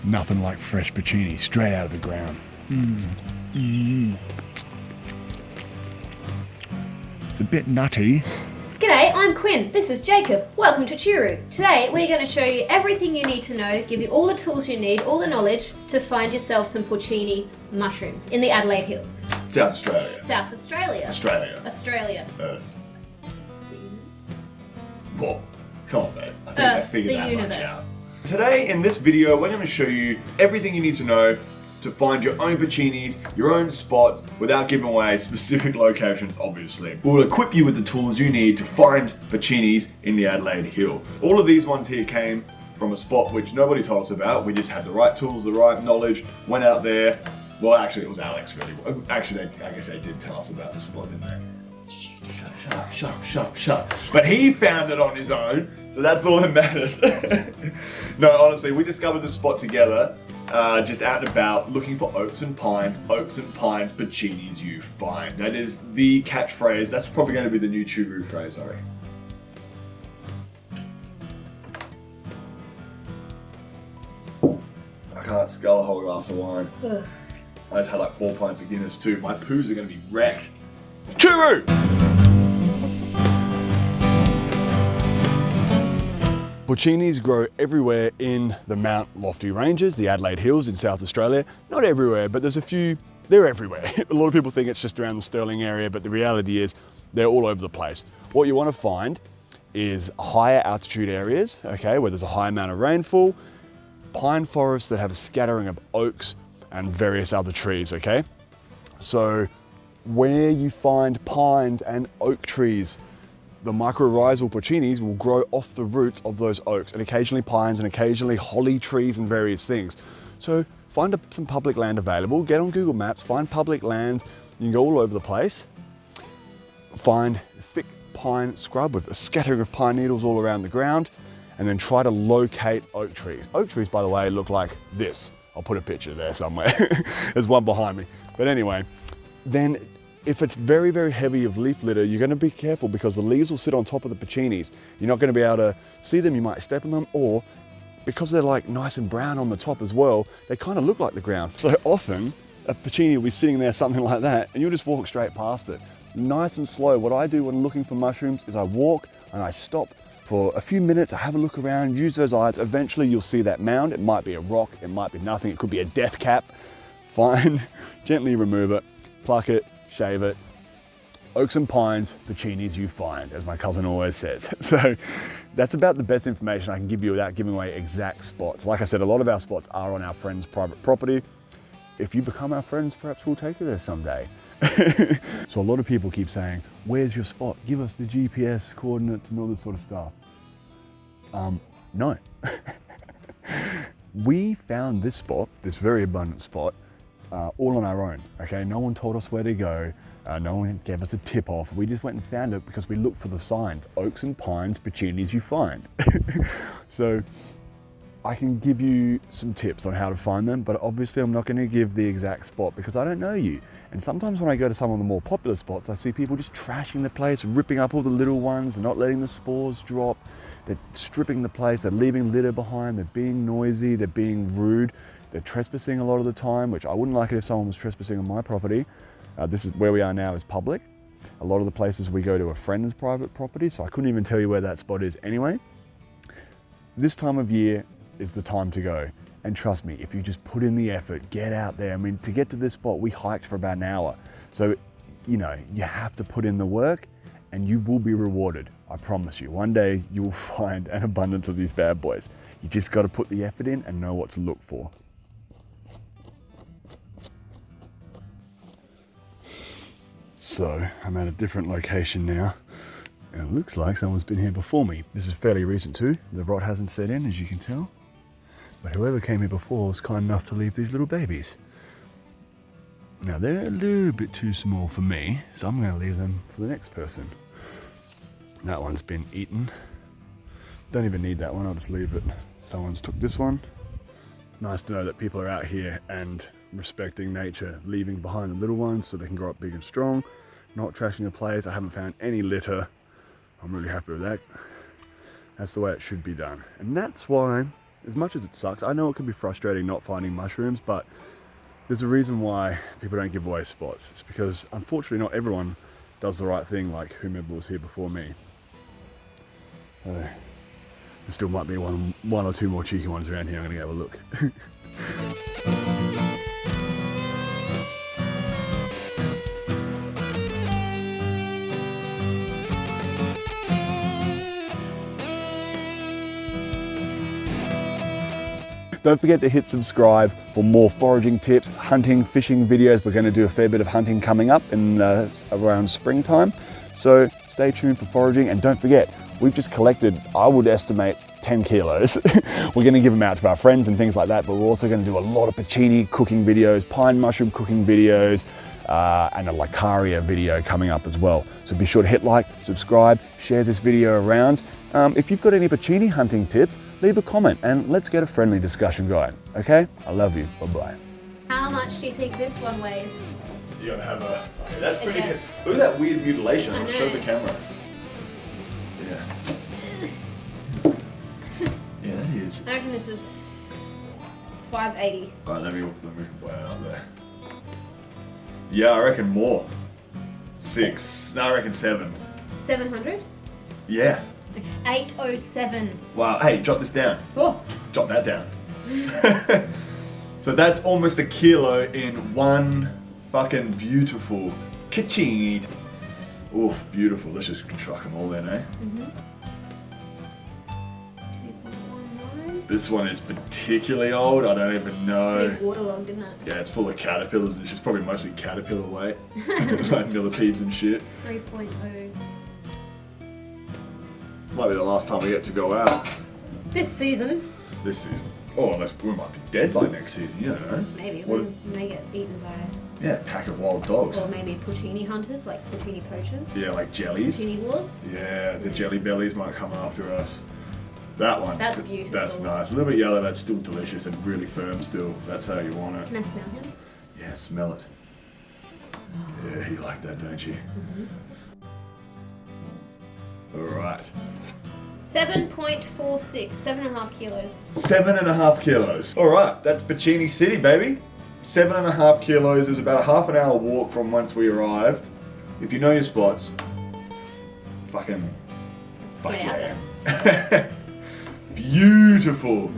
Nothing like fresh Puccini straight out of the ground. It's a bit nutty. G'day, I'm Quinn. This is Jacob. Welcome to Churu. Today we're going to show you everything you need to know, give you all the tools you need, all the knowledge to find yourself some porcini mushrooms in the Adelaide Hills. South Australia. South Australia. Australia. Earth. The universe. Whoa. Come on, babe. I think I Earth, figured the that universe. much out. Today, in this video, we're going to show you everything you need to know to find your own Puccinis, your own spots, without giving away specific locations, obviously. We'll equip you with the tools you need to find Puccinis in the Adelaide Hill. All of these ones here came from a spot which nobody told us about. We just had the right tools, the right knowledge, went out there. Well, actually, it was Alex, really. Actually, I guess they did tell us about the spot, didn't they? Shut up. But he found it on his own, so that's all that matters. No, honestly, we discovered the spot together, just out and about, looking for oaks and pines, Puccinis you find. That is the catchphrase. That's probably going to be the new Churu phrase, I reckon. I can't scull a whole glass of wine. I just had like 4 pints of Guinness too. My poos are going to be wrecked. Churu! Puccinis grow everywhere in the Mount Lofty Ranges, the Adelaide Hills in South Australia. Not everywhere, but there's a few, they're everywhere. A lot of people think it's just around the Stirling area, but the reality is they're all over the place. What you want to find is higher altitude areas, okay, where there's a high amount of rainfall, pine forests that have a scattering of oaks and various other trees, okay? So where you find pines and oak trees, the mycorrhizal Puccinis will grow off the roots of those oaks, and occasionally pines and occasionally holly trees and various things. So find some public land available, get on Google Maps, find public lands, you can go all over the place, find thick pine scrub with a scattering of pine needles all around the ground, and then try to locate oak trees. Oak trees, by the way, look like this. I'll put a picture there somewhere. There's one behind me. But anyway, then if it's very, very heavy of leaf litter, you're going to be careful because the leaves will sit on top of the Puccinis. You're not going to be able to see them, you might step on them, or because they're like nice and brown on the top as well, they kind of look like the ground. So often a Puccini will be sitting there, something like that, and you'll just walk straight past it. Nice and slow. What I do when looking for mushrooms is I walk and I stop for a few minutes, I have a look around, use those eyes. Eventually you'll see that mound. It might be a rock, it might be nothing, it could be a death cap. Fine, gently remove it, pluck it, shave it. Oaks and pines, Puccinis you find, as my cousin always says. So that's about the best information I can give you without giving away exact spots. Like I said, a lot of our spots are on our friends' private property. If you become our friends, perhaps we'll take you there someday. So a lot of people keep saying, where's your spot? Give us the GPS coordinates and all this sort of stuff. No. We found this spot, this very abundant spot, all on our own, okay? No one told us where to go. No one gave us a tip off. We just went and found it because we looked for the signs. Oaks and pines, Puccinis you find. So I can give you some tips on how to find them, but obviously I'm not going to give the exact spot because I don't know you. And sometimes when I go to some of the more popular spots, I see people just trashing the place, ripping up all the little ones, they're not letting the spores drop, they're stripping the place, they're leaving litter behind, they're being noisy, they're being rude, they're trespassing a lot of the time, which I wouldn't like it if someone was trespassing on my property. This is where we are now is public. A lot of the places we go to are friends' private property, so I couldn't even tell you where that spot is anyway. This time of year is the time to go. And trust me, if you just put in the effort, get out there. I mean, to get to this spot, we hiked for about an hour. So, you know, you have to put in the work and you will be rewarded. I promise you, one day you will find an abundance of these bad boys. You just got to put the effort in and know what to look for. So I'm at a different location now. And it looks like someone's been here before me. This is fairly recent too. The rot hasn't set in, as you can tell. But whoever came here before was kind enough to leave these little babies. Now they're a little bit too small for me, so I'm going to leave them for the next person. That one's been eaten. Don't even need that one, I'll just leave it. Someone's took this one. It's nice to know that people are out here and respecting nature, leaving behind the little ones so they can grow up big and strong, not trashing the place. I haven't found any litter. I'm really happy with that. That's the way it should be done. And that's why as much as it sucks, I know it can be frustrating not finding mushrooms, but there's a reason why people don't give away spots. It's because unfortunately not everyone does the right thing like whomever was here before me. There still might be one or two more cheeky ones around here. I'm gonna go have a look. Don't forget to hit subscribe for more foraging tips, hunting, fishing videos. We're going to do a fair bit of hunting coming up in around springtime. So stay tuned for foraging, and don't forget, we've just collected, I would estimate, 10 kilos. We're going to give them out to our friends and things like that, but we're also going to do a lot of Puccini cooking videos, pine mushroom cooking videos, and a Likaria video coming up as well. So be sure to hit like, subscribe, share this video around. If you've got any Puccini hunting tips, leave a comment and let's get a friendly discussion going. Okay? I love you. Bye-bye. How much do you think this one weighs? You gotta have a. Okay, that's pretty good. guess. Look at that weird mutilation. I know. Show the camera. Yeah. Yeah, that is. I reckon this is 580. Alright, let me weigh it up there. Yeah, I reckon more. 6. No, I reckon 7. 700? Yeah. Okay. 807. Wow. Hey, jot this down. Oh, Jot that down. So that's almost a kilo in one fucking beautiful Puccini. Oof, beautiful. Let's just truck them all in, eh? 2.19. This one is particularly old. I don't even know. Pretty waterlogged, isn't it? Yeah, it's full of caterpillars, and it's just probably mostly caterpillar weight. Like millipedes and shit. 3.0. Might be the last time we get to go out This season, this season. Oh, unless we might be dead by next season, you don't know. maybe. What We if- may get eaten by, Yeah, pack of wild dogs. or maybe Puccini hunters, like Puccini poachers. Yeah, like jellies. Puccini wars. Yeah, the jelly bellies might come after us. That one. That's beautiful. That's nice. A little bit yellow, that's still delicious and really firm still. That's how you want it. Can I smell him? Yeah, smell it. Yeah, you like that, don't you? Alright. 7.46, 7.5 kilos. 7.5 kilos. Alright, that's Puccini City, baby. 7.5 kilos. It was about a half an hour walk from once we arrived. If you know your spots, fuck Get out yeah. Beautiful.